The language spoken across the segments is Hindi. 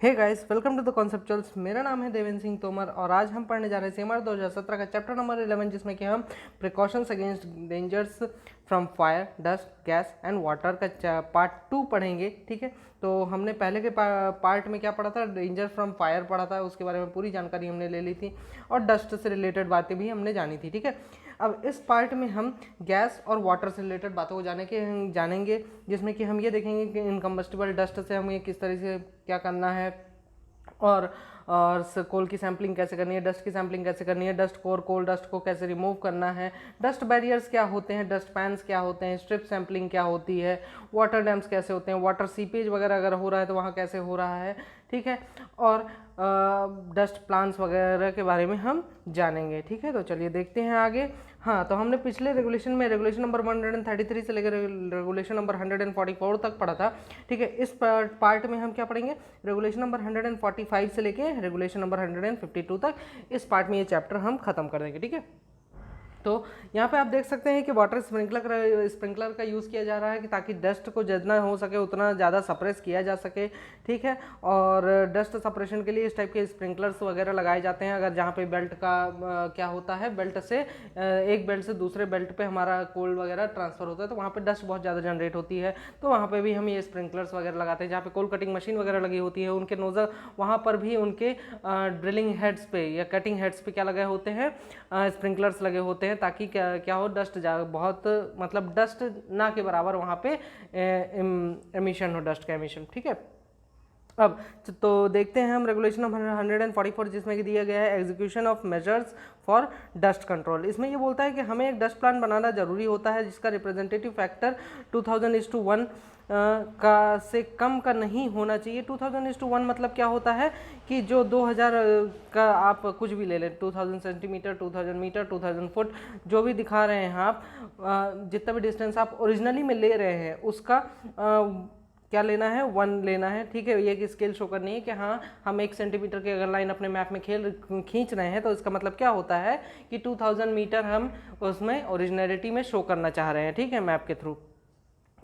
Hey guys, welcome to the conceptuals. मेरा नाम है देवेंद्र सिंह तोमर और आज हम पढ़ने जा रहे हैं सीएमआर 2017 का चैप्टर नंबर 11, जिसमें कि हम precautions against dangers from fire, dust, gas and water का पार्ट 2 पढ़ेंगे। ठीक है, तो हमने पहले के पार्ट में क्या पढ़ा था, डेंजर फ्रॉम फायर पढ़ा था, उसके बारे में पूरी जानकारी हमने ले ली थी और डस्ट से रिलेटेड बातें भी हमने जानी थी। ठीक है, अब इस पार्ट में हम गैस और वाटर से रिलेटेड बातों को जानेंगे, जिसमें कि हम ये देखेंगे कि इनकम्बस्टिबल डस्ट से हमें किस तरह से क्या करना है और कोल की सैम्पलिंग कैसे करनी है, डस्ट की सैम्पलिंग कैसे करनी है, डस्ट को और कोल डस्ट को कैसे रिमूव करना है, डस्ट बैरियर्स क्या होते हैं, डस्ट पैन्स क्या होते हैं, स्ट्रिप सैम्पलिंग क्या होती है, वाटर डैम्स कैसे होते हैं, वाटर सीपेज वगैरह अगर हो रहा है तो वहाँ कैसे हो रहा है। ठीक है, और डस्ट प्लांट्स वगैरह के बारे में हम जानेंगे। ठीक है, तो चलिए देखते हैं आगे। हाँ, तो हमने पिछले रेगुलेशन में रेगुलेशन नंबर 133 से लेकर रेगुलेशन नंबर 144 तक पढ़ा था। ठीक है, इस पार्ट में हम क्या पढ़ेंगे, रेगुलेशन नंबर 145 से लेकर रेगुलेशन नंबर 152 तक। इस पार्ट में ये चैप्टर हम खत्म कर देंगे। ठीक है, तो यहाँ पे आप देख सकते हैं कि वाटर स्प्रिंकलर का यूज़ किया जा रहा है कि ताकि डस्ट को जितना हो सके उतना ज़्यादा सप्रेस किया जा सके। ठीक है, और डस्ट सप्रेशन के लिए इस टाइप के स्प्रिंकलर्स वगैरह लगाए जाते हैं। अगर जहाँ पे बेल्ट का क्या होता है, बेल्ट से एक बेल्ट से दूसरे बेल्ट पे हमारा कोल वगैरह ट्रांसफ़र होता है तो वहाँ पर डस्ट बहुत ज़्यादा जनरेट होती है, तो वहाँ पर भी हम ये स्प्रिंकलर्स वगैरह लगाते हैं। जहाँ पे कोल कटिंग मशीन वगैरह लगी होती है उनके नोज़ल, वहाँ पर भी उनके ड्रिलिंग हेड्स पे या कटिंग हेड्स पे क्या लगे होते हैं, स्प्रिंकलर्स लगे होते हैं, ताकि क्या हो, डस्ट बहुत मतलब डस्ट ना के बराबर वहाँ पे एमिशन हो, डस्ट का एमिशन। ठीक है, अब तो देखते हैं हम रेगुलेशन नंबर 144, जिसमें कि दिया गया है execution of measures for dust control. इसमें ये बोलता है कि हमें एक डस्ट प्लान बनाना जरूरी होता है जिसका रिप्रेजेंटेटिव फैक्टर 2000:1 का से कम का नहीं होना चाहिए। 2000:1 मतलब क्या होता है कि जो 2000 का आप कुछ भी ले लें, 2000 सेंटीमीटर, 2000 मीटर, 2000 फुट, जो भी दिखा रहे हैं आप, जितना भी डिस्टेंस आप ओरिजिनली में ले रहे हैं उसका क्या लेना है, 1 लेना है। ठीक है, ये स्केल शो करनी है कि हाँ, हम 1 सेंटीमीटर की अगर लाइन अपने मैप में खींच रहे हैं तो इसका मतलब क्या होता है कि 2000 मीटर हम उसमें ओरिजिनलिटी में शो करना चाह रहे हैं। ठीक है, मैप के थ्रू।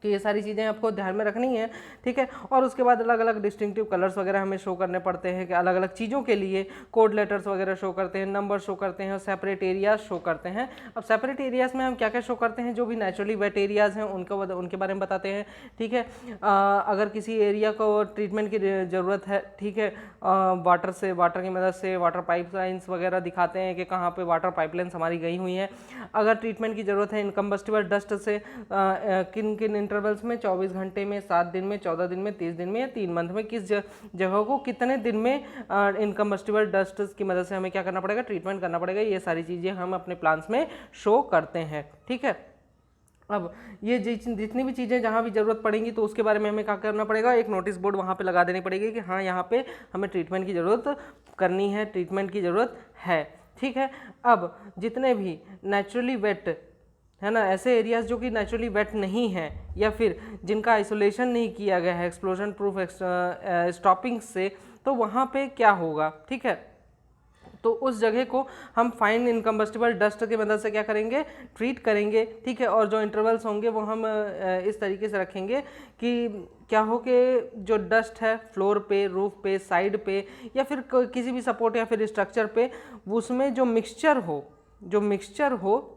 तो ये सारी चीज़ें आपको ध्यान में रखनी है। ठीक है, और उसके बाद अलग अलग डिस्टिंक्टिव कलर्स वगैरह हमें शो करने पड़ते हैं कि अलग अलग चीज़ों के लिए कोड लेटर्स वगैरह शो करते हैं, नंबर शो करते हैं, सेपरेट एरियाज शो करते हैं। अब सेपरेट एरियाज में हम क्या क्या शो करते हैं, जो भी नेचुरली वेट एरियाज हैं उनके बारे में बताते हैं। ठीक है, अगर किसी एरिया को ट्रीटमेंट की ज़रूरत है, ठीक है, वाटर की मदद से वाटर पाइपलाइंस वगैरह दिखाते हैं कि कहाँ पे वाटर पाइपलाइंस हमारी गई हुई हैं। अगर ट्रीटमेंट की ज़रूरत है इनकम्बस्टिबल डस्ट से, किन किन इंटरवल्स में, 24 घंटे में, 7 दिन में, 14 दिन में, 30 दिन में या 3 मंथ में, किस जगह को कितने दिन में इनकम्बस्टिबल डस्ट की मदद से हमें क्या करना पड़ेगा, ट्रीटमेंट करना पड़ेगा। ये सारी चीज़ें हम अपने प्लान्स में शो करते हैं। ठीक है, अब ये जितनी भी चीज़ें जहाँ भी ज़रूरत पड़ेंगी तो उसके बारे में हमें क्या करना पड़ेगा, एक नोटिस बोर्ड वहाँ पे लगा देनी पड़ेगी कि हाँ, यहाँ पे हमें ट्रीटमेंट की ज़रूरत करनी है, ट्रीटमेंट की ज़रूरत है। ठीक है, अब जितने भी नेचुरली वेट है ना, ऐसे एरियाज जो कि नेचुरली वेट नहीं है या फिर जिनका आइसोलेशन नहीं किया गया है एक्सप्लोजन प्रूफ स्टॉपिंग से, तो वहाँ पे क्या होगा। ठीक है, तो उस जगह को हम फाइन इनकम्बस्टिबल डस्ट की मदद से क्या करेंगे, ट्रीट करेंगे। ठीक है, और जो इंटरवल्स होंगे वो हम इस तरीके से रखेंगे कि क्या हो कि जो डस्ट है फ्लोर पे, रूफ पे, साइड पे या फिर किसी भी सपोर्ट या फिर स्ट्रक्चर पे, उसमें जो मिक्सचर हो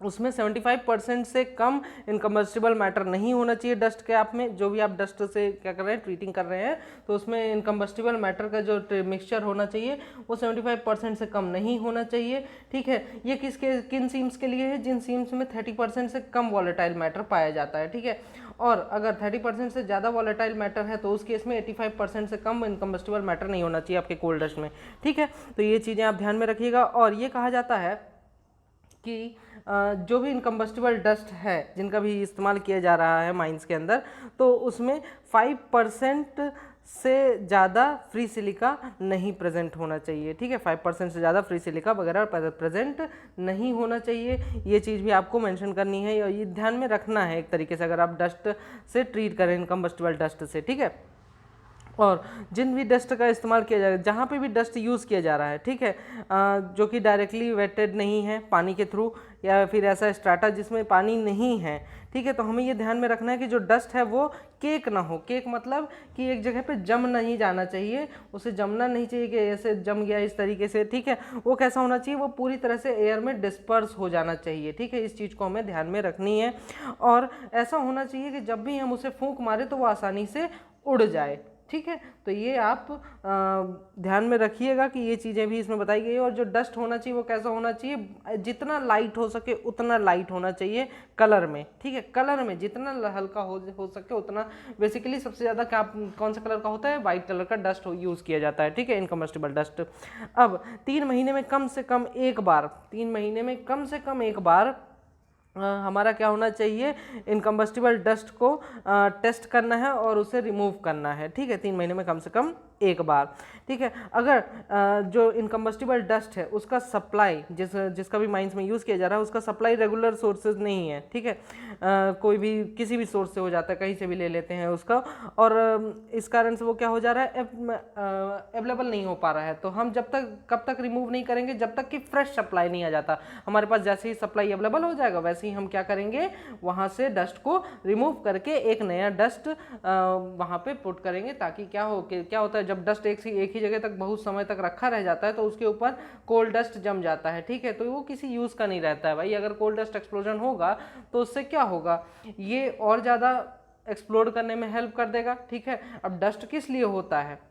उसमें 75% से कम इनकम्बस्टिबल मैटर नहीं होना चाहिए डस्ट के आप में। जो भी आप डस्ट से क्या कर रहे हैं, ट्रीटिंग कर रहे हैं, तो उसमें इनकम्बस्टिबल मैटर का जो मिक्सचर होना चाहिए वो 75% से कम नहीं होना चाहिए। ठीक है, ये किन सीम्स के लिए है, जिन सीम्स में 30% से कम वॉलेटाइल मैटर पाया जाता है। ठीक है, और अगर 30% से ज़्यादा वॉलेटाइल मैटर है तो उस केस में 85% से कम इनकम्बस्टिबल मैटर नहीं होना चाहिए आपके कोल डस्ट में। ठीक है, तो ये चीज़ें आप ध्यान में रखिएगा। और ये कहा जाता है कि जो भी इनकम्बस्टिबल डस्ट है जिनका भी इस्तेमाल किया जा रहा है माइंस के अंदर, तो उसमें 5% से ज़्यादा फ्री सिलिका नहीं प्रेजेंट होना चाहिए। ठीक है, 5% से ज़्यादा फ्री सिलिका वगैरह प्रेजेंट नहीं होना चाहिए। ये चीज़ भी आपको मेंशन करनी है और ये ध्यान में रखना है एक तरीके से, अगर आप डस्ट से ट्रीट करें, इनकम्बस्टिबल डस्ट से। ठीक है, और जिन भी डस्ट का इस्तेमाल किया जा रहा है, जहाँ पे भी डस्ट यूज़ किया जा रहा है, ठीक है, जो कि डायरेक्टली वेटेड नहीं है पानी के थ्रू, या फिर ऐसा स्ट्राटा जिसमें पानी नहीं है, ठीक है, तो हमें ये ध्यान में रखना है कि जो डस्ट है वो केक ना हो। केक मतलब कि एक जगह पे जम नहीं जाना चाहिए, उसे जमना नहीं चाहिए कि ऐसे जम गया इस तरीके से, ठीक है, वो कैसा होना चाहिए, वो पूरी तरह से एयर में डिस्पर्स हो जाना चाहिए, ठीक है, इस चीज़ को हमें ध्यान में रखनी है। और ऐसा होना चाहिए कि जब भी हम उसे फूंक मारे तो वो आसानी से उड़ जाए, ठीक है, तो ये आप ध्यान में रखिएगा कि ये चीज़ें भी इसमें बताई गई है। और जो डस्ट होना चाहिए वो कैसा होना चाहिए, जितना लाइट हो सके उतना लाइट होना चाहिए कलर में, ठीक है, कलर में जितना हल्का हो सके उतना। बेसिकली सबसे ज़्यादा क्या कौन सा कलर का होता है, वाइट कलर का डस्ट यूज़ किया जाता है, ठीक है, इनकम्बस्टिबल डस्ट। अब 3 महीने में कम से कम एक बार, 3 महीने में कम से कम एक बार हमारा क्या होना चाहिए, इनकम्बस्टिबल डस्ट को टेस्ट करना है और उसे रिमूव करना है, ठीक है, 3 महीने में कम से कम एक बार, ठीक है। अगर जो इनकम्बस्टिबल डस्ट है उसका सप्लाई जिसका भी माइंस में यूज़ किया जा रहा है उसका सप्लाई रेगुलर सोर्सेज नहीं है, ठीक है, कोई भी किसी भी सोर्स से हो जाता है, कहीं से भी ले लेते हैं उसका, और इस कारण से वो क्या हो जा रहा है, अवेलेबल नहीं हो पा रहा है। तो हम कब तक रिमूव नहीं करेंगे, जब तक कि फ्रेश सप्लाई नहीं आ जाता हमारे पास। जैसे ही सप्लाई अवेलेबल हो जाएगा वैसे ही हम क्या करेंगे, वहाँ से डस्ट को रिमूव करके एक नया डस्ट वहाँ पे पुट करेंगे, ताकि क्या होता है, जब डस्ट एक ही जगह तक बहुत समय तक रखा रह जाता है तो उसके ऊपर कोल्ड डस्ट जम जाता है, ठीक है, तो वो किसी यूज़ का नहीं रहता है भाई। अगर कोल्ड डस्ट एक्सप्लोजन होगा तो उससे क्या होगा, ये और ज़्यादा एक्सप्लोड करने में हेल्प कर देगा, ठीक है। अब डस्ट किस लिए होता है,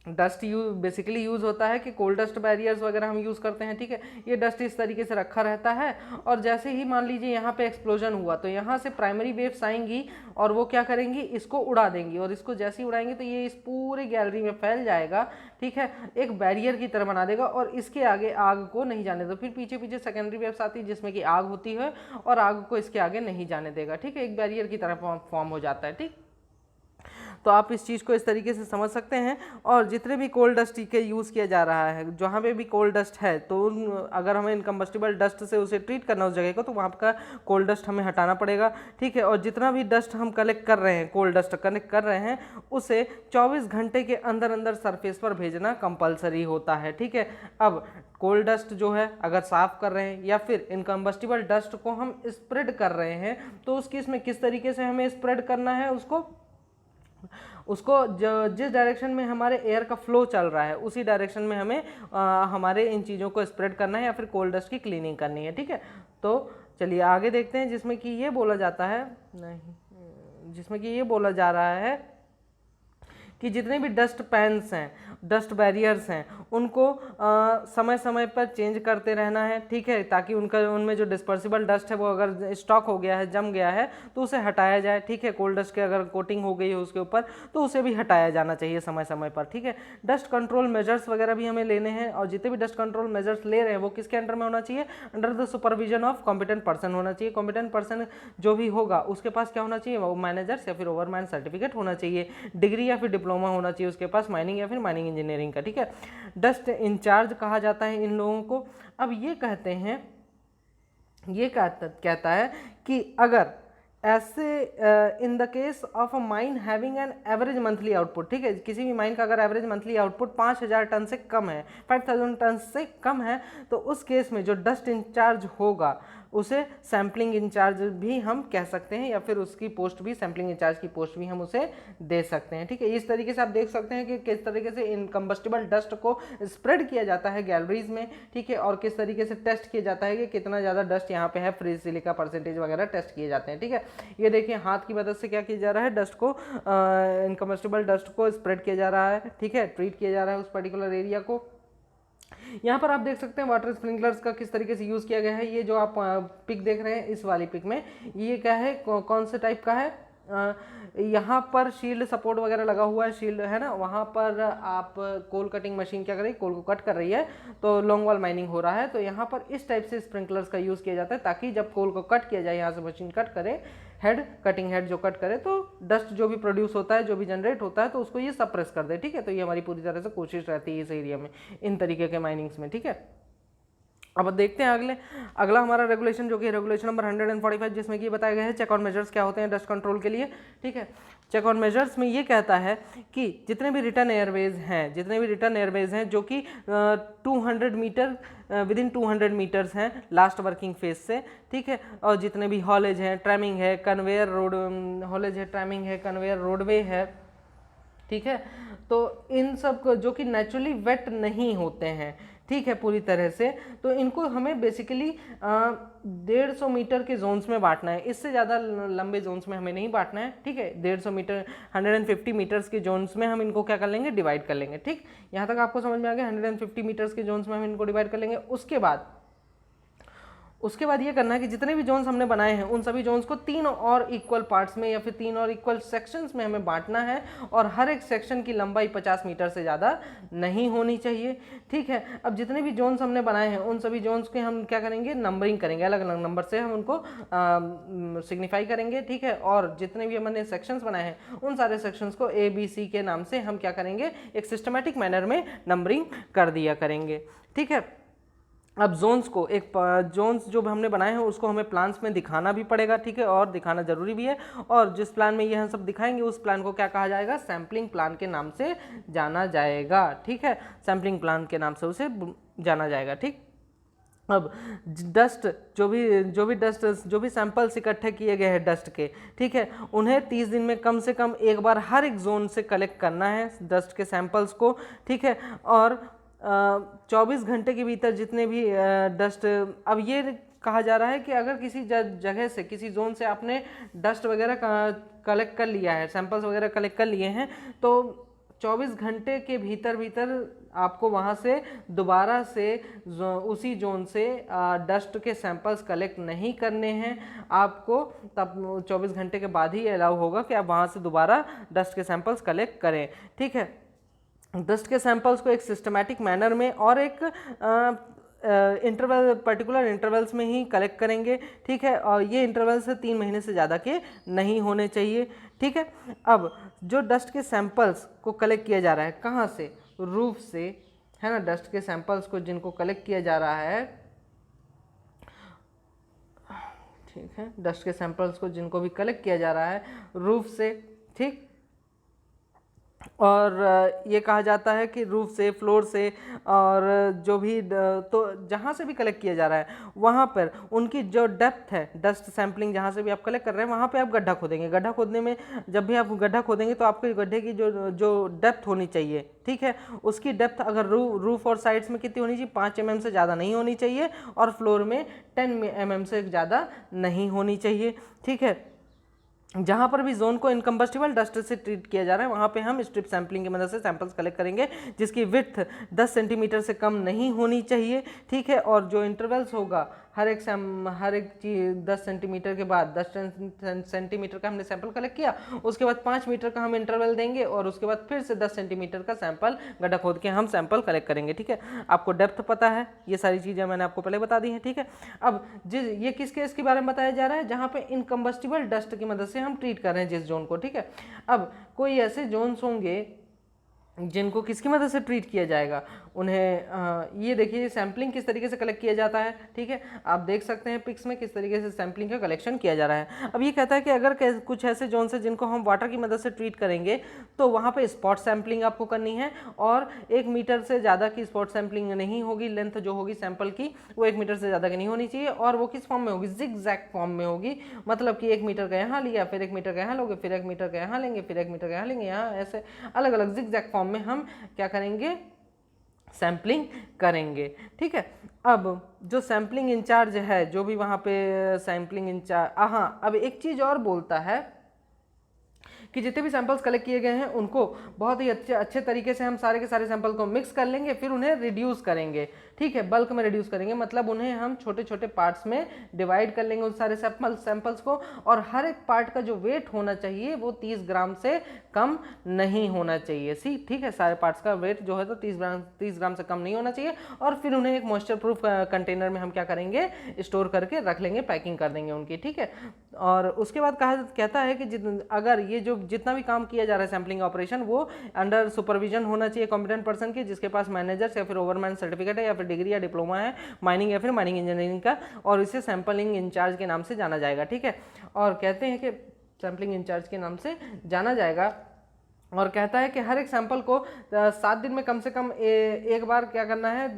डस्ट बेसिकली यूज़ होता है कि कोल्ड डस्ट बैरियर्स वगैरह हम यूज़ करते हैं, ठीक है, ये डस्ट इस तरीके से रखा रहता है, और जैसे ही मान लीजिए यहाँ पे एक्सप्लोजन हुआ तो यहाँ से प्राइमरी वेव्स आएंगी और वो क्या करेंगी, इसको उड़ा देंगी, और इसको जैसे ही उड़ाएंगे तो ये इस पूरे गैलरी में फैल जाएगा, ठीक है, एक बैरियर की तरह बना देगा, और इसके आगे आग को नहीं जाने दो। फिर पीछे पीछे सेकेंडरी वेव्स आती है जिसमें कि आग होती है, और आग को इसके आगे नहीं जाने देगा, ठीक है, एक बैरियर की तरह फॉर्म हो जाता है, ठीक। तो आप इस चीज़ को इस तरीके से समझ सकते हैं। और जितने भी कोल्ड डस्ट के यूज़ किया जा रहा है, जहाँ पे भी कोल्ड डस्ट है, तो अगर हमें इनकम्बस्टिबल डस्ट से उसे ट्रीट करना उस जगह को, तो वहाँ का कोल्ड डस्ट हमें हटाना पड़ेगा, ठीक है। और जितना भी डस्ट हम कलेक्ट कर रहे हैं, कोल्ड डस्ट कलेक्ट कर रहे हैं, उसे 24 घंटे के अंदर अंदर सरफेस पर भेजना कंपलसरी होता है, ठीक है। अब कोल्ड डस्ट जो है अगर साफ कर रहे हैं या फिर इनकम्बस्टिबल डस्ट को हम स्प्रेड कर रहे हैं, तो उस केस में किस तरीके से हमें स्प्रेड करना है, उसको जिस डायरेक्शन में हमारे एयर का फ्लो चल रहा है उसी डायरेक्शन में हमें हमारे इन चीज़ों को स्प्रेड करना है या फिर कोल्ड डस्ट की क्लीनिंग करनी है, ठीक है। तो चलिए आगे देखते हैं, जिसमें कि ये बोला जाता है, नहीं, जिसमें कि ये बोला जा रहा है कि जितने भी डस्ट पैन्स हैं, डस्ट बैरियर्स हैं, उनको समय समय पर चेंज करते रहना है, ठीक है, ताकि उनमें जो डिस्पर्सिबल डस्ट है वो अगर स्टॉक हो गया है, जम गया है, तो उसे हटाया जाए, ठीक है। कोल्ड डस्ट के अगर कोटिंग हो गई है उसके ऊपर तो उसे भी हटाया जाना चाहिए समय समय पर, ठीक है। डस्ट कंट्रोल मेजर्स वगैरह भी हमें लेने हैं, और जितने भी डस्ट कंट्रोल मेजर्स ले रहे हैं वो किसके अंडर में होना चाहिए, under the supervision of competent person होना चाहिए। कॉम्पिटेंट पर्सन जो भी होगा उसके पास क्या होना चाहिए, वो मैनेजर्स या फिर ओवरमैन सर्टिफिकेट होना चाहिए, डिग्री या फिर डिप्लोमा होना चाहिए उसके पास माइनिंग या फिर माइनिंग इंजीनियरिंग का, ठीक है। डस्ट इंचार्ज कहा जाता है इन लोगों को। अब ये कहते हैं, ये कहता है कि अगर ऐसे in the case of a mine having an average monthly output, ठीक है, किसी भी माइन का अगर एवरेज मंथली आउटपुट 5000 टन से कम है, 5000 टन से कम है, तो उस केस में जो डस्ट इंचार्ज होगा उसे सैम्पलिंग इंचार्ज भी हम कह सकते हैं, या फिर उसकी पोस्ट भी, सैम्पलिंग इंचार्ज की पोस्ट भी हम उसे दे सकते हैं, ठीक है। इस तरीके से आप देख सकते हैं कि किस तरीके से इनकम्बस्टिबल डस्ट को स्प्रेड किया जाता है गैलरीज में, ठीक है, और किस तरीके से टेस्ट किया जाता है कि कितना ज़्यादा डस्ट यहाँ पे है, फ्री सिलिका परसेंटेज वगैरह टेस्ट किए जाते हैं, ठीक है। ये देखिए हाथ की मदद से क्या किया जा रहा है, डस्ट को, इनकम्बस्टिबल डस्ट को स्प्रेड किया जा रहा है, ठीक है, ट्रीट किया जा रहा है उस पर्टिकुलर एरिया को। यहाँ पर आप देख सकते हैं वाटर स्प्रिंकलर्स का किस तरीके से यूज़ किया गया है। ये जो आप पिक देख रहे हैं इस वाली पिक में, ये क्या है, कौन से टाइप का है, यहाँ पर शील्ड सपोर्ट वगैरह लगा हुआ है, शील्ड है ना, वहाँ पर आप कोल कटिंग मशीन क्या कर रही है, कोल को कट कर रही है, तो लॉन्ग वॉल माइनिंग हो रहा है, तो यहाँ पर इस टाइप से स्प्रिंकलर्स का यूज़ किया जाता है, ताकि जब कोल को कट किया जाए, यहाँ से मशीन कट करे, हेड कटिंग हेड जो कट करे, तो डस्ट जो भी प्रोड्यूस होता है, जो भी जनरेट होता है, तो उसको ये सप्रेस कर दे, ठीक है। तो ये हमारी पूरी तरह से कोशिश रहती है इस एरिया में, इन तरीके के माइनिंग्स में, ठीक है। अब देखते हैं अगला हमारा रेगुलेशन, जो कि रेगुलेशन नंबर 145, जिसमें कि बताया गया है चेक और मेजर्स क्या होते हैं डस्ट कंट्रोल के लिए, ठीक है। चेक ऑन मेजर्स में ये कहता है कि जितने भी रिटर्न एयरवेज हैं जो कि 200 मीटर विदिन 200 मीटर्स हैं लास्ट वर्किंग फेज से, ठीक है, और जितने भी हॉलेज है, ट्रैमिंग है, कन्वेयर रोड हॉलेज है, ट्रैमिंग है, कन्वेयर रोडवे है, ठीक है, तो इन सब को जो कि नेचुरली वेट नहीं होते हैं, ठीक है, पूरी तरह से, तो इनको हमें बेसिकली 150 मीटर के जोन्स में बांटना है, इससे ज़्यादा लंबे जोन्स में हमें नहीं बांटना है, ठीक है। 150 मीटर 150 मीटर्स के जोन्स में हम इनको क्या कर लेंगे, डिवाइड कर लेंगे, ठीक। यहाँ तक आपको समझ में आ गया, 150 मीटर्स के जोन्स में हम इनको डिवाइड कर लेंगे। उसके बाद ये करना है कि जितने भी जोन्स हमने बनाए हैं उन सभी जोन्स को 3 और इक्वल पार्ट्स में या फिर 3 और इक्वल सेक्शंस में हमें बांटना है, और हर एक सेक्शन की लंबाई 50 मीटर से ज़्यादा नहीं होनी चाहिए, ठीक है। अब जितने भी जोन्स हमने बनाए हैं उन सभी जोन्स के हम क्या करेंगे, नंबरिंग करेंगे, अलग अलग नंबर से हम उनको सिग्निफाई करेंगे, ठीक है। और जितने भी हमने सेक्शंस बनाए हैं उन सारे सेक्शंस को ABC के नाम से हम क्या करेंगे, एक सिस्टमैटिक मैनर में नंबरिंग कर दिया करेंगे, ठीक है। अब जोन्स जो हमने बनाए हैं उसको हमें प्लान्स में दिखाना भी पड़ेगा, ठीक है, और दिखाना जरूरी भी है। और जिस प्लान में ये हम सब दिखाएंगे उस प्लान को क्या कहा जाएगा, सैम्पलिंग प्लान के नाम से जाना जाएगा, ठीक है, सैम्पलिंग प्लान के नाम से उसे जाना जाएगा, ठीक। अब डस्ट जो भी सैंपल्स इकट्ठे किए गए हैं डस्ट के, ठीक है, उन्हें 30 दिन में कम से कम एक बार हर एक जोन से कलेक्ट करना है डस्ट के सैंपल्स को, ठीक है। और 24 घंटे के भीतर जितने भी डस्ट, अब ये कहा जा रहा है कि अगर किसी जगह से, किसी जोन से आपने डस्ट वगैरह कलेक्ट कर लिया है, सैंपल्स वगैरह कलेक्ट कर लिए हैं, तो 24 घंटे के भीतर आपको वहाँ से दोबारा से उसी जोन से डस्ट के सैंपल्स कलेक्ट नहीं करने हैं आपको, तब 24 घंटे के बाद ही अलाउ होगा कि आप वहाँ से दोबारा डस्ट के सैंपल्स कलेक्ट करें, ठीक है। डस्ट के सैंपल्स को एक सिस्टमैटिक मैनर में और एक पर्टिकुलर इंटरवल्स में ही कलेक्ट करेंगे, ठीक है, और ये इंटरवल्स 3 महीने से ज़्यादा के नहीं होने चाहिए, ठीक है। अब जो डस्ट के सैंपल्स को कलेक्ट किया जा रहा है, कहाँ से, रूफ से, है ना, डस्ट के सैंपल्स को जिनको कलेक्ट किया जा रहा है, ठीक है, डस्ट के सैंपल्स को जिनको भी कलेक्ट किया जा रहा है रूफ से, ठीक, और ये कहा जाता है कि रूफ से, फ्लोर से, और जो भी तो जहाँ से भी कलेक्ट किया जा रहा है वहाँ पर उनकी जो डेप्थ है, डस्ट सैम्पलिंग जहाँ से भी आप कलेक्ट कर रहे हैं वहाँ पे आप गड्ढा खोदेंगे। गड्ढा खोदने में, जब भी आप गड्ढा खोदेंगे तो आपके गड्ढे की जो डेप्थ होनी चाहिए, ठीक है, उसकी डेप्थ अगर रूफ और साइड्स में कितनी होनी चाहिए, 5 mm से ज़्यादा नहीं होनी चाहिए, और फ्लोर में 10 mm से ज़्यादा नहीं होनी चाहिए, ठीक है। जहाँ पर भी जोन को इनकम्बस्टिबल डस्ट से ट्रीट किया जा रहा है वहाँ पे हम स्ट्रिप सैम्पलिंग की मदद से सैंपल्स कलेक्ट करेंगे, जिसकी विड्थ 10 सेंटीमीटर से कम नहीं होनी चाहिए, ठीक है। और जो इंटरवल्स होगा हर एक चीज 10 सेंटीमीटर के बाद 10 सेंटीमीटर का हमने सैंपल कलेक्ट किया, उसके बाद 5 मीटर का हम इंटरवल देंगे, और उसके बाद फिर से 10 सेंटीमीटर का सैंपल गड्ढा खोद के हम सैंपल कलेक्ट करेंगे, ठीक है। आपको डेप्थ पता है, ये सारी चीज़ें मैंने आपको पहले बता दी हैं, ठीक है। अब ये किस केस के बारे में बताया जा रहा है, जहाँ पे इनकम्बस्टिबल डस्ट की मदद से हम ट्रीट कर रहे हैं जिस जोन को, ठीक है। अब कोई ऐसे जोन्स होंगे जिनको किसकी मदद से ट्रीट किया जाएगा, उन्हें ये देखिए सैम्पलिंग किस तरीके से कलेक्ट किया जाता है, ठीक है, आप देख सकते हैं पिक्स में किस तरीके से सैम्पलिंग का कलेक्शन किया जा रहा है। अब ये कहता है कि अगर कुछ ऐसे जोन से जिनको हम वाटर की मदद से ट्रीट करेंगे तो वहाँ पे स्पॉट सैम्पलिंग आपको करनी है, और 1 मीटर से ज़्यादा की स्पॉट सैम्पलिंग नहीं होगी, लेंथ जो होगी सैंपल की वो 1 मीटर से ज़्यादा की नहीं होनी चाहिए, और वो किस फॉर्म में होगी, जिगजैग फॉर्म में होगी, मतलब कि 1 मीटर का यहाँ लिया, फिर 1 मीटर का यहाँ लोगे, फिर 1 मीटर का यहाँ लेंगे, फिर 1 मीटर का यहाँ लेंगे, यहाँ ऐसे अलग अलग जिगजैग फॉर्म में हम क्या करेंगे, सैम्पलिंग करेंगे, ठीक है। अब जो सैम्पलिंग इंचार्ज है, जो भी वहाँ पे सैम्पलिंग इंचार्ज, हाँ, अब एक चीज़ और बोलता है कि जितने भी सैंपल्स कलेक्ट किए गए हैं उनको बहुत ही अच्छे तरीके से हम सारे के सारे सैंपल को मिक्स कर लेंगे, फिर उन्हें रिड्यूस करेंगे, ठीक है, बल्क में रिड्यूस करेंगे, मतलब उन्हें हम छोटे छोटे पार्ट्स में डिवाइड कर लेंगे उन सारे सैंपल्स को, और हर एक पार्ट का जो वेट होना चाहिए वो 30 ग्राम से कम नहीं होना चाहिए, ठीक है, सारे पार्ट्स का वेट जो है तो 30 ग्राम से कम नहीं होना चाहिए, और फिर उन्हें एक मॉइस्चर प्रूफ कंटेनर में हम क्या करेंगे, स्टोर करके रख लेंगे, पैकिंग कर देंगे उनकी, ठीक है। और उसके बाद कहता है कि अगर ये जो जितना भी काम किया जा रहा है सैम्पलिंग ऑपरेशन वो अंडर सुपरविजन होना चाहिए कॉम्पिटेंट पर्सन के, जिसके पास मैनेजर्स या फिर ओवरमैन सर्टिफिकेट है, या फिर डिग्री या डिप्लोमा है माइनिंग या फिर माइनिंग इंजीनियरिंग का, और इसे सैम्पलिंग इंचार्ज के नाम से जाना जाएगा, ठीक है। और कहते हैं कि सैम्पलिंग इंचार्ज के नाम से जाना जाएगा। और कहता है कि हर एक सैंपल को 7 दिन में कम से कम एक बार क्या करना है,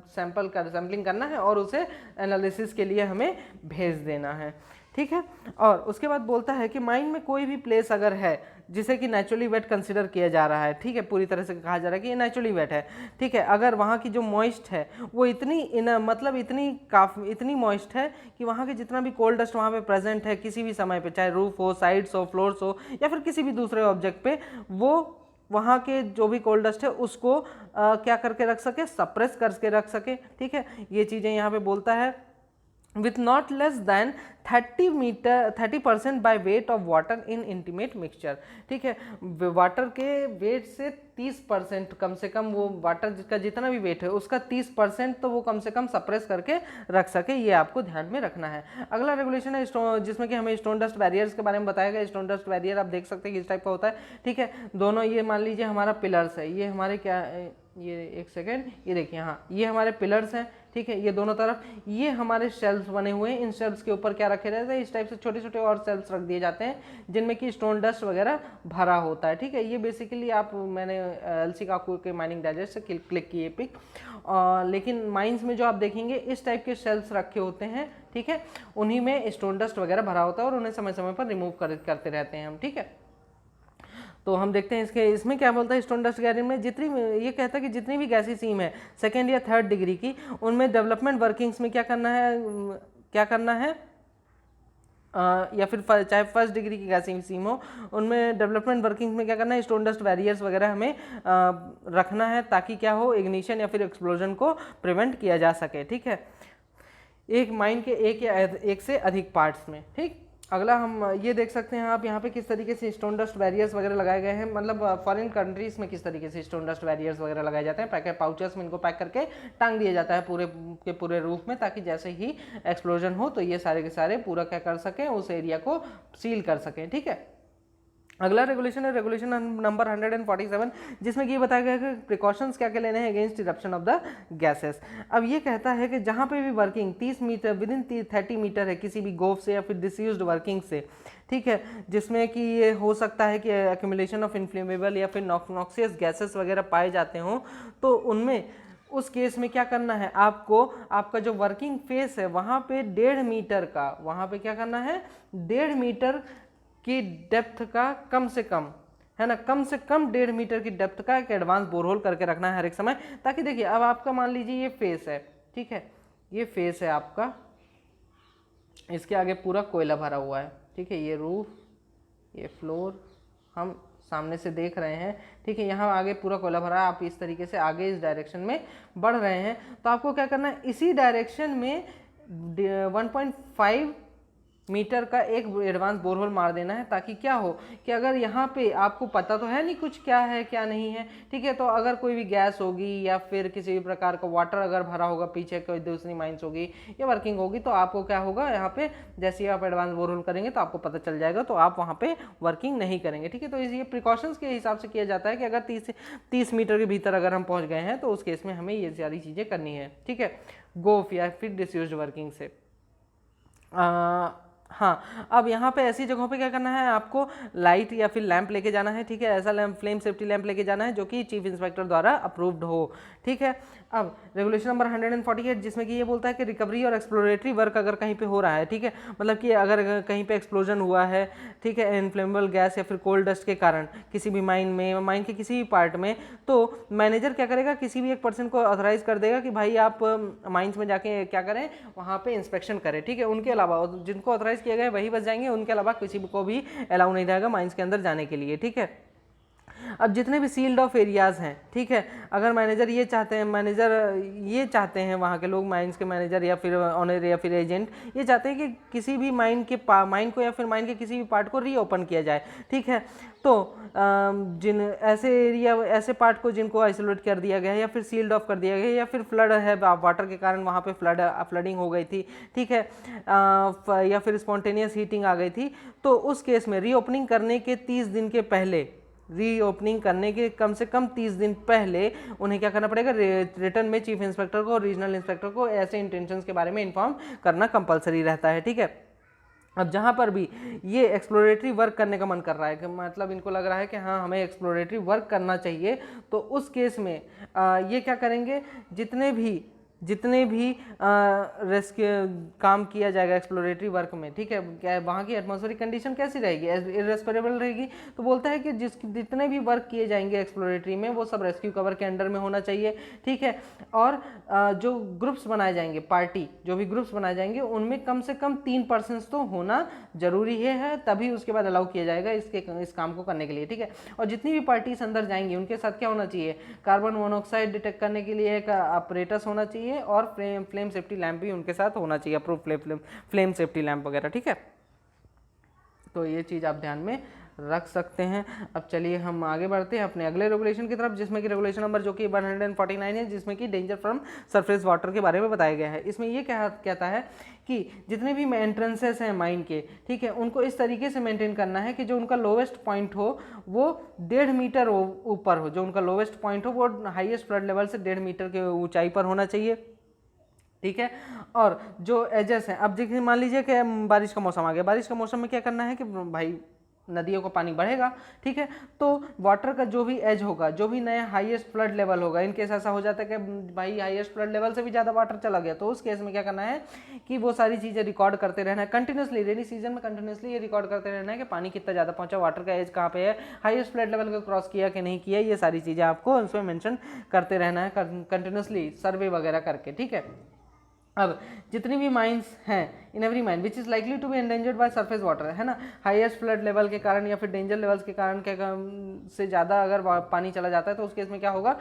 सैम्पलिंग करना है और उसे एनालिसिस के लिए हमें भेज देना है, ठीक है। और उसके बाद बोलता है कि माइन में कोई भी प्लेस अगर है जिसे कि नेचुरली वेट कंसीडर किया जा रहा है, ठीक है, पूरी तरह से कहा जा रहा है कि ये नेचुरली वेट है, ठीक है, अगर वहाँ की जो मॉइस्ट है वो मतलब इतनी मॉइस्ट है कि वहाँ के जितना भी कोल्ड डस्ट वहाँ पे प्रेजेंट है किसी भी समय पे, चाहे रूफ हो, साइड्स हो, फ्लोर्स हो या फिर किसी भी दूसरे ऑब्जेक्ट पे, वो वहाँ के जो भी कोल्ड डस्ट है उसको क्या करके रख सके, सप्रेस करके रख सके, ठीक है। ये चीज़ें यहाँ पे बोलता है with not less than 30% by weight of water in intimate mixture, ठीक है। वाटर के वेट से 30% कम से कम, वो वाटर का जितना भी वेट है उसका 30% तो वो कम से कम सप्रेस करके रख सके, ये आपको ध्यान में रखना है। अगला रेगुलेशन है जिसमें कि हमें स्टोन डस्ट बैरियर्स के बारे में बताया गया। स्टोन डस्ट बैरियर आप देख सकते हैं कि इस टाइप का होता है, ठीक है। दोनों, ये मान लीजिए हमारा पिलर्स है, ये हमारे क्या, ये एक सेकेंड, ये देखिए, हाँ ये हमारे पिलर्स हैं, ठीक है। ये दोनों तरफ ये हमारे शेल्फ्स बने हुए हैं, इन शेल्फ्स के ऊपर क्या रखे रहते हैं, इस टाइप से छोटे छोटे और शेल्फ्स रख दिए जाते हैं जिनमें कि स्टोन डस्ट वगैरह भरा होता है, ठीक है। ये बेसिकली मैंने एलसी काकू के माइनिंग डाइजेस्ट से क्लिक किए पिक, लेकिन माइंस में जो आप देखेंगे इस टाइप के शेल्फ्स रखे होते हैं, ठीक है, उन्हीं में स्टोन डस्ट वगैरह भरा होता है और उन्हें समय समय पर रिमूव करते रहते हैं हम, ठीक है। तो हम देखते हैं इसमें क्या बोलता है स्टोन डस्ट गैरियर में, ये कहता है कि जितनी भी गैसी सीम है 2nd या 3rd डिग्री की, उनमें डेवलपमेंट वर्किंग्स में क्या करना है या फिर चाहे 1st डिग्री की गैसी सीम हो, उनमें डेवलपमेंट वर्किंग्स में क्या करना है, स्टोन डस्ट बैरियर्स वगैरह हमें रखना है ताकि क्या हो, इग्निशन या फिर एक्सप्लोजन को प्रिवेंट किया जा सके, ठीक है, एक माइन के एक या एक से अधिक पार्ट्स में, ठीक। अगला हम ये देख सकते हैं आप यहाँ पे किस तरीके से स्टोन डस्ट बैरियर्स वगैरह लगाए गए हैं, मतलब फॉरेन कंट्रीज में किस तरीके से स्टोन डस्ट बैरियर्स वगैरह लगाए जाते हैं। पैकेट पाउचेस में इनको पैक करके टांग दिया जाता है पूरे के पूरे रूफ में, ताकि जैसे ही एक्सप्लोजन हो तो ये सारे के सारे पूरा क्या कर सकें, उस एरिया को सील कर सकें, ठीक है। अगला रेगुलेशन है रेगुलेशन नंबर 147, जिसमें कि ये बताया गया है कि प्रिकॉशंस क्या क्या लेने हैं against eruption of the gases. अब ये कहता है कि जहाँ पे भी वर्किंग 30 मीटर विदिन 30 मीटर है किसी भी गोफ से या फिर डिसयूज्ड वर्किंग से, ठीक है, जिसमें कि ये हो सकता है कि एक्यूमुलेशन ऑफ इन्फ्लेमेबल या फिर नॉक्सियस गैसेस वगैरह पाए जाते हों, तो उनमें उस केस में क्या करना है आपको, आपका जो वर्किंग फेस है वहाँ पे 1.5 मीटर का, वहाँ पे क्या करना है 1.5 मीटर की डेप्थ का कम से कम, है ना, कम से कम 1.5 मीटर की डेप्थ का एक एडवांस बोरहोल करके रखना है हर एक समय, ताकि देखिए अब आपका मान लीजिए ये फेस है, ठीक है, ये फेस है आपका, इसके आगे पूरा कोयला भरा हुआ है, ठीक है, ये रूफ, ये फ्लोर हम सामने से देख रहे हैं, ठीक है, यहाँ आगे पूरा कोयला भरा है, आप इस तरीके से आगे इस डायरेक्शन में बढ़ रहे हैं, तो आपको क्या करना है, इसी डायरेक्शन में 1.5 मीटर का एक एडवांस बोरहोल मार देना है, ताकि क्या हो कि अगर यहाँ पे आपको पता तो है नहीं कुछ क्या है क्या नहीं है, ठीक है, तो अगर कोई भी गैस होगी या फिर किसी भी प्रकार का वाटर अगर भरा होगा, पीछे कोई दूसरी माइंस होगी या वर्किंग होगी, तो आपको क्या होगा, यहाँ पे जैसे ही आप एडवांस बोरहोल करेंगे तो आपको पता चल जाएगा, तो आप वहाँ पे वर्किंग नहीं करेंगे, ठीक है। तो ये प्रिकॉशंस के हिसाब से किया जाता है कि अगर 30 मीटर के भीतर अगर हम पहुँच गए हैं तो उस केस में हमें ये सारी चीज़ें करनी है, ठीक है, गोफ या फिर डिसयूज्ड वर्किंग से। हाँ, अब यहाँ पे ऐसी जगहों पे क्या करना है, आपको लाइट या फिर लैंप लेके जाना है, ठीक है, ऐसा लैंप फ्लेम सेफ्टी लैंप लेके जाना है जो कि चीफ इंस्पेक्टर द्वारा अप्रूव्ड हो, ठीक है। अब रेगुलेशन नंबर 148, जिसमें कि ये बोलता है कि रिकवरी और एक्सप्लोरेटरी वर्क अगर कहीं पे हो रहा है, ठीक है, मतलब कि अगर कहीं पे एक्सप्लोजन हुआ है, ठीक है, इन्फ्लेमेबल गैस या फिर कोल्ड डस्ट के कारण किसी भी माइन के किसी भी पार्ट में, तो मैनेजर क्या करेगा, किसी भी एक पर्सन को ऑथराइज कर देगा कि भाई आप माइंस में जाके क्या करें, वहाँ पे इंस्पेक्शन करें, ठीक है। उनके अलावा जिनको ऑथराइज किया गया वही बच जाएंगे, उनके अलावा किसी को भी अलाउ नहीं रहेगा माइंस के अंदर जाने के लिए, ठीक है। अब जितने भी सील्ड ऑफ एरियाज़ हैं, ठीक है, अगर मैनेजर ये चाहते हैं वहाँ के लोग, माइंस के मैनेजर या फिर ऑनर या फिर एजेंट ये चाहते हैं कि किसी भी माइन को या फिर माइन के किसी भी पार्ट को रीओपन किया जाए, ठीक है, तो जिन ऐसे पार्ट को जिनको आइसोलेट कर दिया गया है या फिर सील्ड ऑफ कर दिया गया है या फिर फ्लड है, वाटर के कारण वहाँ पे फ्लडिंग हो गई थी, ठीक है, या फिर स्पॉन्टेनियस हीटिंग आ गई थी, तो उस केस में रीओपनिंग करने के 30 दिन के पहले, रीओपनिंग करने के कम से कम 30 दिन पहले उन्हें क्या करना पड़ेगा, रिटर्न में चीफ इंस्पेक्टर को और रीजनल इंस्पेक्टर को ऐसे इंटेंशंस के बारे में इन्फॉर्म करना कंपलसरी रहता है, ठीक है। अब जहाँ पर भी ये एक्सप्लोरेटरी वर्क करने का मन कर रहा है, कि मतलब इनको लग रहा है कि हाँ हमें एक्सप्लोरेटरी वर्क करना चाहिए, तो उस केस में ये क्या करेंगे, जितने भी रेस्क्यू काम किया जाएगा एक्सप्लोरेटरी वर्क में, ठीक है, क्या है वहाँ की एटमॉस्फेरिक कंडीशन कैसी रहेगी, इरेस्पिरेबल रहेगी। तो बोलता है कि जितने भी वर्क किए जाएंगे एक्सप्लोरेटरी में वो सब रेस्क्यू कवर के अंडर में होना चाहिए, ठीक है। और जो ग्रुप्स बनाए जाएंगे, पार्टी जो भी ग्रुप्स बनाए जाएंगे उनमें कम से कम 3% तो होना जरूरी है, तभी उसके बाद अलाउ किया जाएगा इस काम को करने के लिए, ठीक है। और जितनी भी पार्टीज अंदर जाएंगी उनके साथ क्या होना चाहिए, कार्बन मोनोऑक्साइड डिटेक्ट करने के लिए एक अपरेटस होना चाहिए, और फ्लेम सेफ्टी लैंप भी उनके साथ होना चाहिए, अप्रूव फ्लेम सेफ्टी लैंप वगैरह, ठीक है। तो ये चीज़ आप ध्यान में रख सकते हैं। अब चलिए हम आगे बढ़ते हैं अपने अगले रेगुलेशन की तरफ, जिसमें कि रेगुलेशन नंबर जो कि 149 है, जिसमें कि डेंजर फ्रॉम सरफेस वाटर के बारे में बताया गया है। इसमें ये कहता है कि जितने भी एंट्रेंसेस हैं माइन के, ठीक है, उनको इस तरीके से मेंटेन करना है कि जो उनका लोवेस्ट पॉइंट हो वो 1.5 मीटर ऊपर हो, जो उनका लोवेस्ट पॉइंट हो वो हाईएस्ट फ्लड लेवल से 1.5 मीटर के ऊंचाई पर होना चाहिए, ठीक है। और जो एजेस हैं, अब देखिए मान लीजिए कि बारिश का मौसम आ गया, बारिश का मौसम में क्या करना है कि भाई नदियों का पानी बढ़ेगा, ठीक है। तो वाटर का जो भी एज होगा, जो भी नया हाईएस्ट फ्लड लेवल होगा, इन केस ऐसा हो जाता है कि भाई हाईएस्ट फ्लड लेवल से भी ज़्यादा वाटर चला गया, तो उस केस में क्या करना है कि वो सारी चीज़ें रिकॉर्ड करते रहना है कंटिन्यूसली, रेनी सीजन में कंटिन्यूसली ये रिकॉर्ड करते रहना है कि पानी कितना ज़्यादा पहुंचा, वाटर का एज कहाँ पे है, हाईएस्ट फ्लड लेवल को क्रॉस किया कि नहीं किया, ये सारी चीज़ें आपको उसमें मेंशन करते रहना है कंटिन्यूसली, सर्वे वगैरह करके, ठीक है। अब जितनी भी माइंस हैं, in every mine which is likely to be endangered by surface water, है ना, हाईएस्ट फ्लड लेवल के कारण या फिर डेंजर लेवल्स के कारण क्या से ज़्यादा अगर पानी चला जाता है तो उस केस में क्या होगा,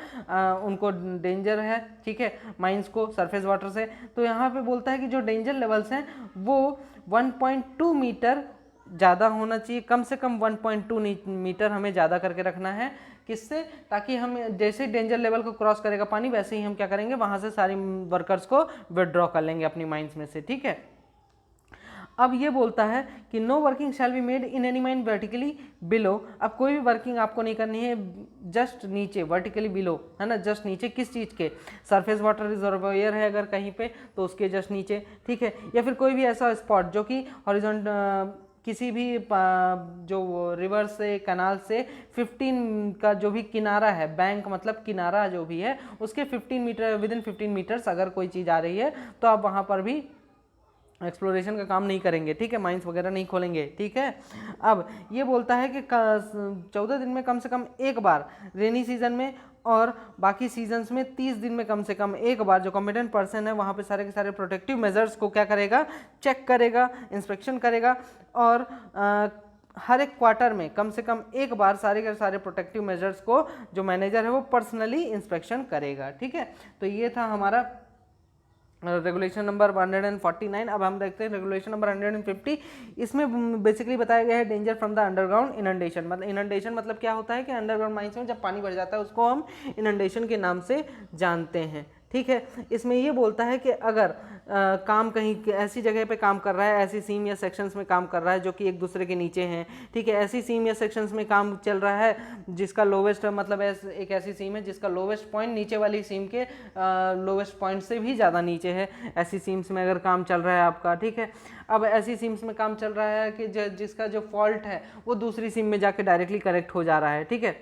उनको डेंजर है, ठीक है, माइंस को सरफेस वाटर से। तो यहाँ पे बोलता है कि जो डेंजर लेवल्स हैं वो 1.2 मीटर ज़्यादा होना चाहिए, कम से कम 1.2 मीटर हमें ज़्यादा करके रखना है, किससे, ताकि हम जैसे डेंजर लेवल को क्रॉस करेगा पानी वैसे ही हम क्या करेंगे, वहाँ से सारी वर्कर्स को विदड्रॉ कर लेंगे अपनी माइंस में से, ठीक है। अब ये बोलता है कि no working shall be made in any mine vertically below. अब कोई भी वर्किंग आपको नहीं करनी है जस्ट नीचे, वर्टिकली बिलो, है ना, जस्ट नीचे, किस चीज़ के, सरफेस वाटर रिजर्वोयर है अगर कहीं पे तो उसके जस्ट नीचे, ठीक है, या फिर कोई भी ऐसा स्पॉट जो कि हॉरिजॉन्टल किसी भी जो रिवर से, कनाल से 15 का जो भी किनारा है, बैंक मतलब किनारा जो भी है उसके 15 मीटर, विदिन 15 मीटर्स अगर कोई चीज़ आ रही है तो आप वहाँ पर भी एक्सप्लोरेशन का काम नहीं करेंगे, ठीक है, माइंस वगैरह नहीं खोलेंगे, ठीक है। अब ये बोलता है कि 14 दिन में कम से कम एक बार रेनी सीजन में, और बाकी सीजन्स में 30 दिन में कम से कम एक बार जो कॉम्पिटेंट पर्सन है वहाँ पे सारे के सारे प्रोटेक्टिव मेजर्स को क्या करेगा, चेक करेगा, इंस्पेक्शन करेगा, और हर एक क्वार्टर में कम से कम एक बार सारे के सारे प्रोटेक्टिव मेजर्स को जो मैनेजर है वो पर्सनली इंस्पेक्शन करेगा, ठीक है। तो ये था हमारा रेगुलेशन नंबर 149। अब हम देखते हैं रेगुलेशन नंबर 150। इसमें बेसिकली बताया गया है danger from the underground inundation. मतलब इनंडेशन मतलब क्या होता है कि अंडरग्राउंड माइंस में जब पानी भर जाता है उसको हम इनंडेशन के नाम से जानते हैं, ठीक है। इसमें ये बोलता है कि अगर काम कहीं ऐसी जगह पे काम कर रहा है, ऐसी सीम या सेक्शंस में काम कर रहा है जो कि एक दूसरे के नीचे हैं, ठीक है, ऐसी सीम या सेक्शंस में काम चल रहा है जिसका लोवेस्ट मतलब एक ऐसी सीम है जिसका लोवेस्ट पॉइंट नीचे वाली सीम के लोवेस्ट पॉइंट से भी ज़्यादा नीचे है, ऐसी सीम्स में अगर काम चल रहा है आपका, ठीक है। अब ऐसी सीम्स में काम चल रहा है कि जिसका जो फॉल्ट है वो दूसरी सीम में जाके डायरेक्टली करेक्ट हो जा रहा है, ठीक है,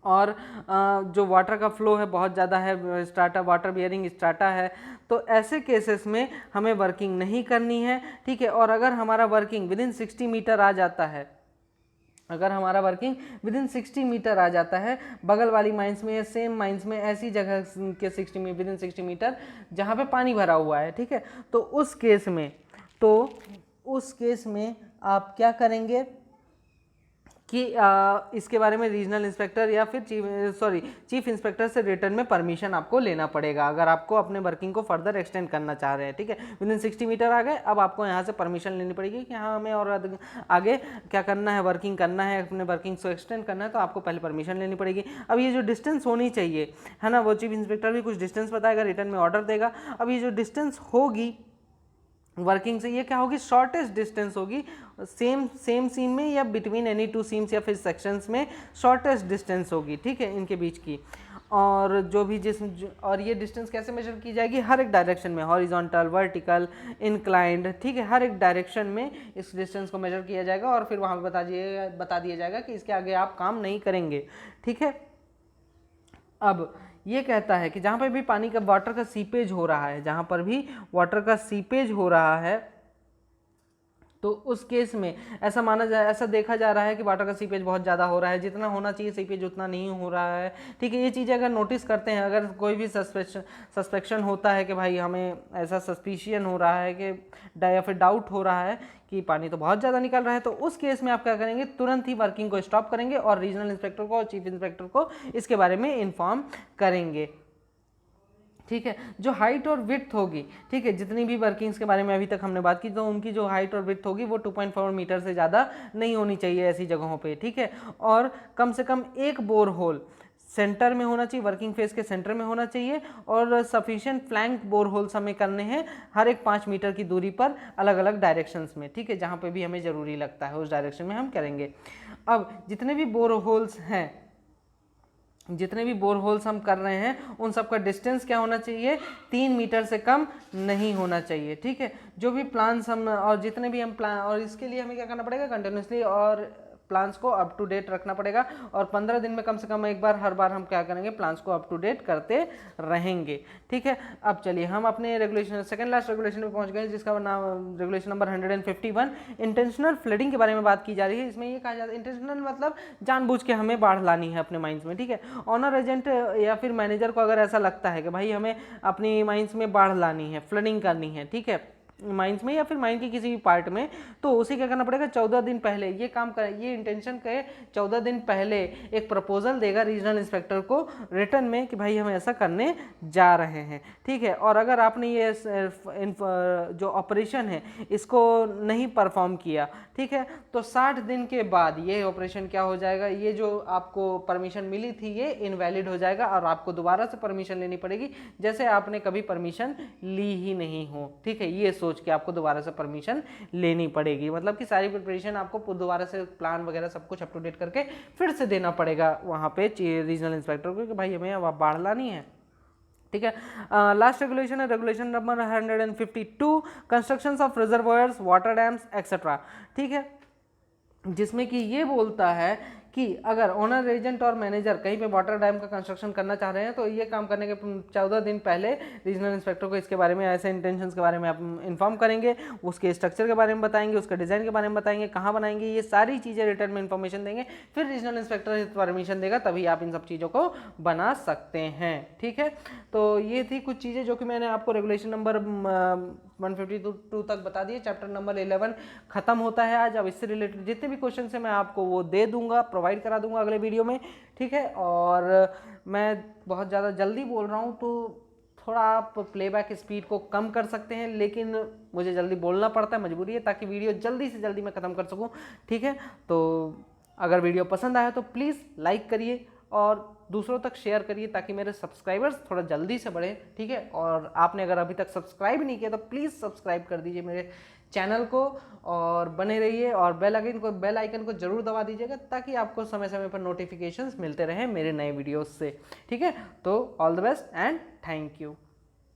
और जो वाटर का फ्लो है बहुत ज़्यादा है, स्ट्राटा वाटर बियरिंग स्ट्राटा है, तो ऐसे केसेस में हमें वर्किंग नहीं करनी है, ठीक है। और अगर हमारा वर्किंग विदिन 60 मीटर आ जाता है, अगर हमारा वर्किंग विदिन 60 मीटर आ जाता है बगल वाली माइंस में या सेम माइंस में ऐसी जगह के 60 में विदिन 60 मीटर जहाँ पे पानी भरा हुआ है, ठीक है, तो उस केस में आप क्या करेंगे कि इसके बारे में रीजनल इंस्पेक्टर या फिर चीफ इंस्पेक्टर से रिटर्न में परमिशन आपको लेना पड़ेगा अगर आपको अपने वर्किंग को फर्दर एक्सटेंड करना चाह रहे हैं, ठीक है। विदिन 60 मीटर आ गए, अब आपको यहाँ से परमिशन लेनी पड़ेगी कि हाँ हमें और आगे क्या करना है, वर्किंग करना है, अपने वर्किंग को एक्सटेंड करना है, तो आपको पहले परमिशन लेनी पड़ेगी। अब ये जो डिस्टेंस होनी चाहिए, है ना, वो चीफ इंस्पेक्टर भी कुछ डिस्टेंस बताएगा, रिटर्न में ऑर्डर देगा। अब ये जो डिस्टेंस होगी वर्किंग से ये क्या होगी, शॉर्टेस्ट डिस्टेंस होगी सेम सीम में या बिटवीन एनी टू सीम्स या फिर सेक्शंस में शॉर्टेस्ट डिस्टेंस होगी, ठीक है, इनके बीच की। और जो भी और ये डिस्टेंस कैसे मेजर की जाएगी, हर एक डायरेक्शन में, हॉरिजॉन्टल, वर्टिकल, इंक्लाइंड, ठीक है, हर एक डायरेक्शन में इस डिस्टेंस को मेजर किया जाएगा और फिर वहाँ पे बता दिया जाएगा कि इसके आगे आप काम नहीं करेंगे, ठीक है। अब ये कहता है कि जहाँ पर भी पानी का वाटर का सीपेज हो रहा है, जहाँ पर भी वाटर का सीपेज हो रहा है, तो उस केस में ऐसा देखा जा रहा है कि वाटर का सीपेज बहुत ज़्यादा हो रहा है, जितना होना चाहिए सीपेज उतना नहीं हो रहा है, ठीक है। ये चीज़ें अगर नोटिस करते हैं, अगर कोई भी सस्पेक्शन होता है कि भाई हमें ऐसा सस्पिशियन हो रहा है कि या फिर डाउट हो रहा है कि पानी तो बहुत ज़्यादा निकल रहा है, तो उस केस में आप क्या करेंगे, तुरंत ही वर्किंग को स्टॉप करेंगे और रीजनल इंस्पेक्टर को और चीफ इंस्पेक्टर को इसके बारे में इन्फॉर्म करेंगे, ठीक है। जो हाइट और विड्थ होगी, ठीक है, जितनी भी वर्किंग्स के बारे में अभी तक हमने बात की, तो उनकी जो हाइट और विड्थ होगी वो 2.4 मीटर से ज़्यादा नहीं होनी चाहिए ऐसी जगहों पे, ठीक है। और कम से कम एक बोर होल सेंटर में होना चाहिए, वर्किंग फेस के सेंटर में होना चाहिए, और सफिशिएंट फ्लैंक बोर होल्स हमें करने हैं हर एक 5 मीटर की दूरी पर अलग अलग डायरेक्शंस में, ठीक है, जहाँ पे भी हमें ज़रूरी लगता है उस डायरेक्शन में हम करेंगे। अब जितने भी बोर होल्स हैं, जितने भी बोर होल्स हम कर रहे हैं, उन सब का डिस्टेंस क्या होना चाहिए, 3 मीटर से कम नहीं होना चाहिए, ठीक है। जो भी प्लान्स हम और जितने भी हम प्लान, और इसके लिए हमें क्या करना पड़ेगा, कंटिन्यूसली और प्लान्स को अप टू डेट रखना पड़ेगा, और 15 दिन में कम से कम एक बार, हर बार हम क्या करेंगे, प्लान्स को अप टू डेट करते रहेंगे, ठीक है। अब चलिए हम अपने रेगुलेशन, सेकंड लास्ट रेगुलेशन में पहुंच गए, जिसका नाम रेगुलेशन नंबर 151, इंटेंशनल फ्लडिंग के बारे में बात की जा रही है। इसमें ये कहा जाता है, इंटेंशनल मतलब जानबूझ के हमें बाढ़ लानी है अपने माइंस में, ठीक है। ऑनर एजेंट या फिर मैनेजर को अगर ऐसा लगता है कि भाई हमें अपनी माइंस में बाढ़ लानी है, फ्लडिंग करनी है, ठीक है, माइंस में या फिर माइंड की किसी भी पार्ट में, तो उसे क्या करना पड़ेगा, 14 दिन पहले ये काम कर, ये इंटेंशन के 14 दिन पहले एक प्रपोजल देगा रीजनल इंस्पेक्टर को रिटर्न में कि भाई हम ऐसा करने जा रहे हैं, ठीक है। और अगर आपने ये जो ऑपरेशन है इसको नहीं परफॉर्म किया, ठीक है, तो 60 दिन के बाद ये ऑपरेशन क्या हो जाएगा, ये जो आपको परमिशन मिली थी ये इनवैलिड हो जाएगा और आपको दोबारा से परमिशन लेनी पड़ेगी, जैसे आपने कभी परमिशन ली ही नहीं हो, ठीक है। ये सोच के आपको दोबारा से परमिशन लेनी पड़ेगी, मतलब कि सारी प्रिपरेशन आपको दोबारा से प्लान वगैरह सब कुछ अप टू डेट करके फिर से देना पड़ेगा वहाँ पे रीजनल इंस्पेक्टर को कि भाई हमें अब बाढ़ लानी है, ठीक है। लास्ट रेगुलेशन है regulation number 152, constructions of reservoirs, water dams etcetera, ठीक है, जिसमें कि ये बोलता है कि अगर ओनर, एजेंट और मैनेजर कहीं पे वाटर डैम का कंस्ट्रक्शन करना चाह रहे हैं, तो ये काम करने के 14 दिन पहले रीजनल इंस्पेक्टर को इसके बारे में, ऐसे इंटेंशंस के बारे में आप इन्फॉर्म करेंगे, उसके स्ट्रक्चर के बारे में बताएंगे, उसके डिज़ाइन के बारे में बताएंगे, कहाँ बनाएंगे, ये सारी चीज़ें रिटर्न में इन्फॉर्मेशन देंगे, फिर रीजनल इंस्पेक्टर परमिशन देगा, तभी आप इन सब चीज़ों को बना सकते हैं, ठीक है। तो ये थी कुछ चीज़ें जो कि मैंने आपको रेगुलेशन नंबर 152 तक बता दिए। चैप्टर नंबर 11 खत्म होता है आज। अब इससे रिलेटेड जितने भी क्वेश्चन है मैं आपको वो दे दूंगा, प्रोवाइड करा दूंगा अगले वीडियो में, ठीक है। और मैं बहुत ज़्यादा जल्दी बोल रहा हूँ, तो थोड़ा आप प्लेबैक स्पीड को कम कर सकते हैं, लेकिन मुझे जल्दी बोलना पड़ता है, मजबूरी है, ताकि वीडियो जल्दी से जल्दी मैं ख़त्म कर सकूँ, ठीक है। तो अगर वीडियो पसंद आया तो प्लीज़ लाइक करिए और दूसरों तक शेयर करिए, ताकि मेरे सब्सक्राइबर्स थोड़ा जल्दी से बढ़े, ठीक है। और आपने अगर अभी तक सब्सक्राइब नहीं किया तो प्लीज़ सब्सक्राइब कर दीजिए मेरे चैनल को और बने रहिए, और बेल आइकन को जरूर दबा दीजिएगा, ताकि आपको समय समय पर नोटिफिकेशंस मिलते रहें मेरे नए वीडियोस से, ठीक है। तो all the best and thank you.